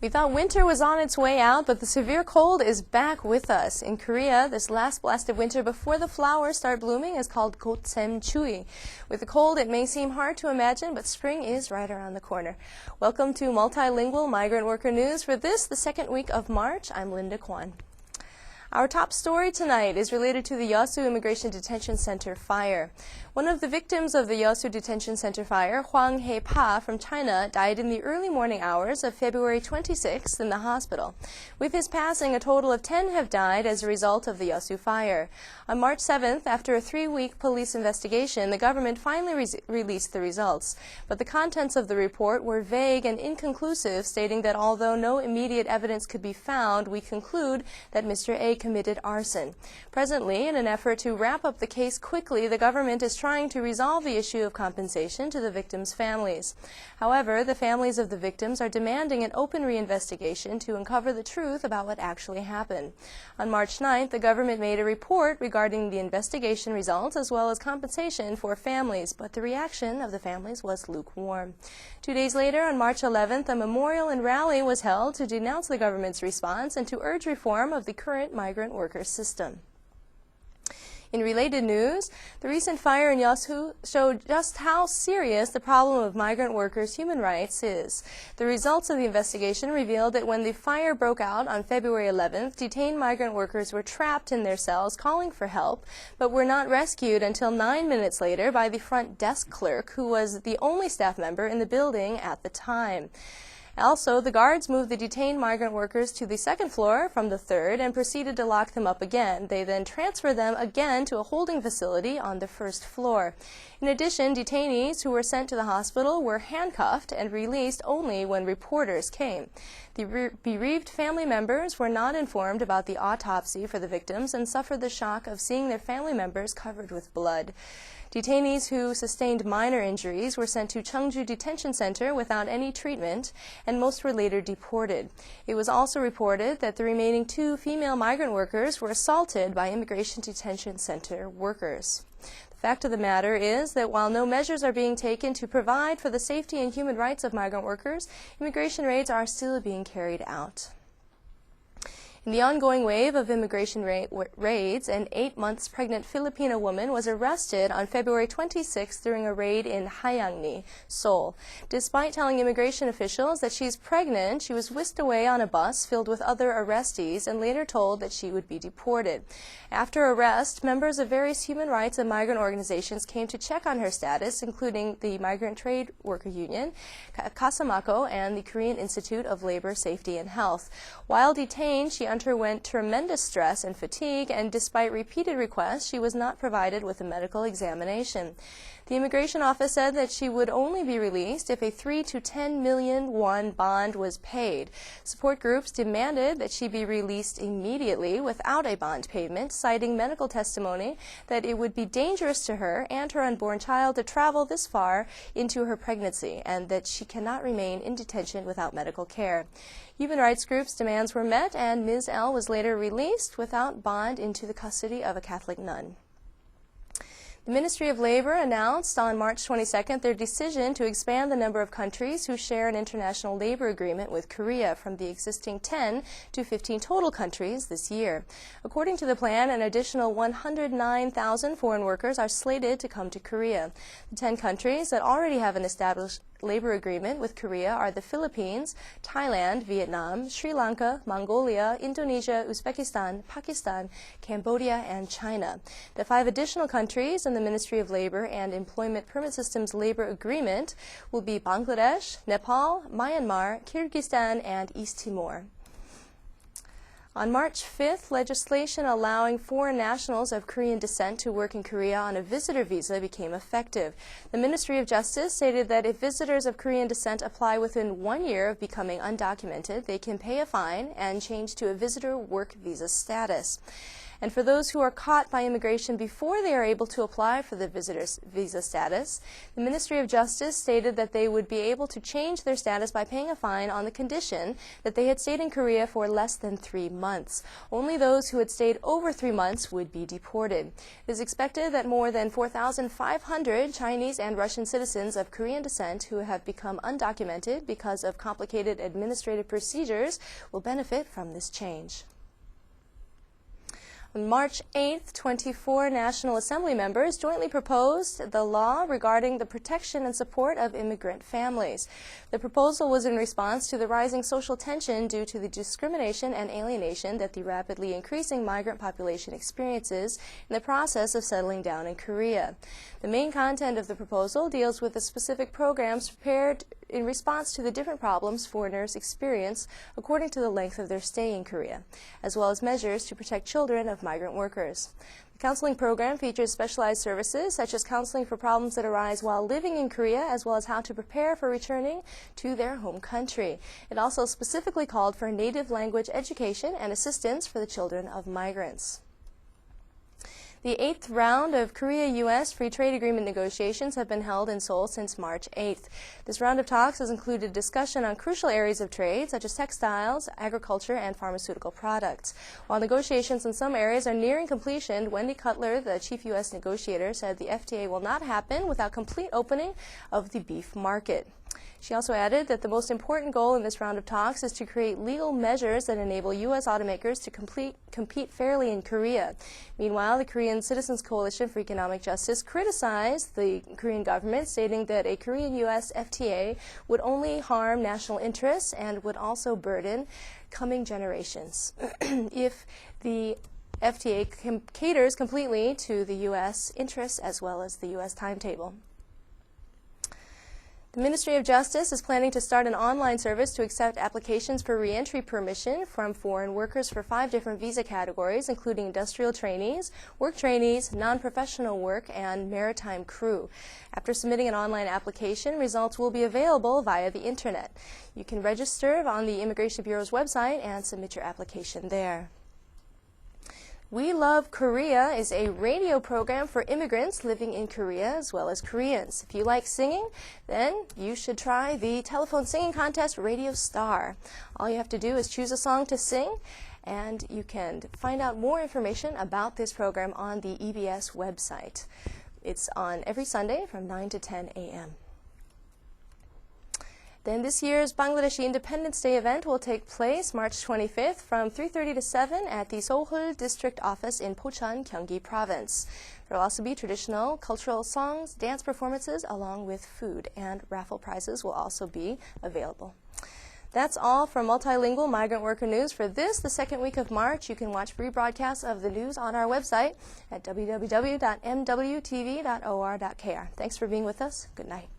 We thought winter was on its way out, but the severe cold is back with us. In Korea, this last blast of winter before the flowers start blooming is called Gosemchuy. With the cold, it may seem hard to imagine, but spring is right around the corner. Welcome to Multilingual Migrant Worker News. For this, the second week of March, I'm Linda Kwan. Our top story tonight is related to the Yeosu Immigration Detention Center fire. One of the victims of the Yeosu Detention Center fire, Hwang Hae-pa from China, died in the early morning hours of February 26th in the hospital. With his passing, a total of 10 have died as a result of the Yeosu fire. On March 7th, after a 3-week police investigation, the government finally released the results. But the contents of the report were vague and inconclusive, stating that although no immediate evidence could be found, we conclude that Mr. A committed arson. Presently, in an effort to wrap up the case quickly, the government is trying to resolve the issue of compensation to the victims' families. However, the families of the victims are demanding an open reinvestigation to uncover the truth about what actually happened. On March 9th, the government made a report regarding the investigation results as well as compensation for families, but the reaction of the families was lukewarm. 2 days later, on March 11th, a memorial and rally was held to denounce the government's response and to urge reform of the current migrant worker system. In related news, the recent fire in Yeosu showed just how serious the problem of migrant workers' human rights is. The results of the investigation revealed that when the fire broke out on February 11th, detained migrant workers were trapped in their cells calling for help, but were not rescued until 9 minutes later by the front desk clerk, who was the only staff member in the building at the time. Also, the guards moved the detained migrant workers to the second floor from the third and proceeded to lock them up again. They then transferred them again to a holding facility on the first floor. In addition, detainees who were sent to the hospital were handcuffed and released only when reporters came. The bereaved family members were not informed about the autopsy for the victims and suffered the shock of seeing their family members covered with blood. Detainees who sustained minor injuries were sent to Cheongju Detention Center without any treatment, and most were later deported. It was also reported that the remaining 2 female migrant workers were assaulted by Immigration Detention Center workers. The fact of the matter is that while no measures are being taken to provide for the safety and human rights of migrant workers, immigration raids are still being carried out. In the ongoing wave of immigration raids, an 8 months pregnant Filipino woman was arrested on February 26 during a raid in Hayangni, Seoul. Despite telling immigration officials that she's pregnant, she was whisked away on a bus filled with other arrestees and later told that she would be deported. After arrest, members of various human rights and migrant organizations came to check on her status, including the Migrant Trade Worker Union, Casamako, and the Korean Institute of Labor, Safety, and Health. While detained, she underwent tremendous stress and fatigue, and despite repeated requests, she was not provided with a medical examination. The immigration office said that she would only be released if a 3 to 10 million won bond was paid. Support groups demanded that she be released immediately without a bond payment, citing medical testimony that it would be dangerous to her and her unborn child to travel this far into her pregnancy, and that she cannot remain in detention without medical care. Human rights groups' demands were met, and Ms. L was later released without bond into the custody of a Catholic nun. The Ministry of Labor announced on March 22nd their decision to expand the number of countries who share an international labor agreement with Korea from the existing 10 to 15 total countries this year. According to the plan, an additional 109,000 foreign workers are slated to come to Korea. The 10 countries that already have an established labor agreement with Korea are the Philippines, Thailand, Vietnam, Sri Lanka, Mongolia, Indonesia, Uzbekistan, Pakistan, Cambodia, and China. The 5 additional countries in the Ministry of Labor and Employment Permit System's labor agreement will be Bangladesh, Nepal, Myanmar, Kyrgyzstan, and East Timor. On March 5th, legislation allowing foreign nationals of Korean descent to work in Korea on a visitor visa became effective. The Ministry of Justice stated that if visitors of Korean descent apply within 1 year of becoming undocumented, they can pay a fine and change to a visitor work visa status. And for those who are caught by immigration before they are able to apply for the visitor's visa status, the Ministry of Justice stated that they would be able to change their status by paying a fine on the condition that they had stayed in Korea for less than 3 months. Only those who had stayed over 3 months would be deported. It is expected that more than 4,500 Chinese and Russian citizens of Korean descent who have become undocumented because of complicated administrative procedures will benefit from this change. On March 8th, 24 National Assembly members jointly proposed the law regarding the protection and support of immigrant families. The proposal was in response to the rising social tension due to the discrimination and alienation that the rapidly increasing migrant population experiences in the process of settling down in Korea. The main content of the proposal deals with the specific programs prepared in response to the different problems foreigners experience according to the length of their stay in Korea, as well as measures to protect children of migrant workers. The counseling program features specialized services such as counseling for problems that arise while living in Korea, as well as how to prepare for returning to their home country. It also specifically called for native language education and assistance for the children of migrants. The 8th round of Korea-U.S. Free Trade Agreement negotiations have been held in Seoul since March 8th. This round of talks has included discussion on crucial areas of trade, such as textiles, agriculture, and pharmaceutical products. While negotiations in some areas are nearing completion, Wendy Cutler, the chief U.S. negotiator, said the FTA will not happen without complete opening of the beef market. She also added that the most important goal in this round of talks is to create legal measures that enable U.S. automakers to compete fairly in Korea. Meanwhile, the Korean Citizens Coalition for Economic Justice criticized the Korean government, stating that a Korean-U.S. FTA would only harm national interests and would also burden coming generations. If the FTA caters completely to the U.S. interests as well as the U.S. timetable. The Ministry of Justice is planning to start an online service to accept applications for reentry permission from foreign workers for 5 different visa categories, including industrial trainees, work trainees, non-professional work, and maritime crew. After submitting an online application, results will be available via the Internet. You can register on the Immigration Bureau's website and submit your application there. We Love Korea is a radio program for immigrants living in Korea as well as Koreans. If you like singing, then you should try the telephone singing contest Radio Star. All you have to do is choose a song to sing, and you can find out more information about this program on the EBS website. It's on every Sunday from 9 to 10 a.m. Then this year's Bangladeshi Independence Day event will take place March 25th from 3:30 to 7 at the Sohul District Office in Pocheon, Gyeonggi Province. There will also be traditional cultural songs, dance performances, along with food, and raffle prizes will also be available. That's all from Multilingual Migrant Worker News for the second week of March. You can watch rebroadcasts of the news on our website at www.mwtv.or.kr. Thanks for being with us. Good night.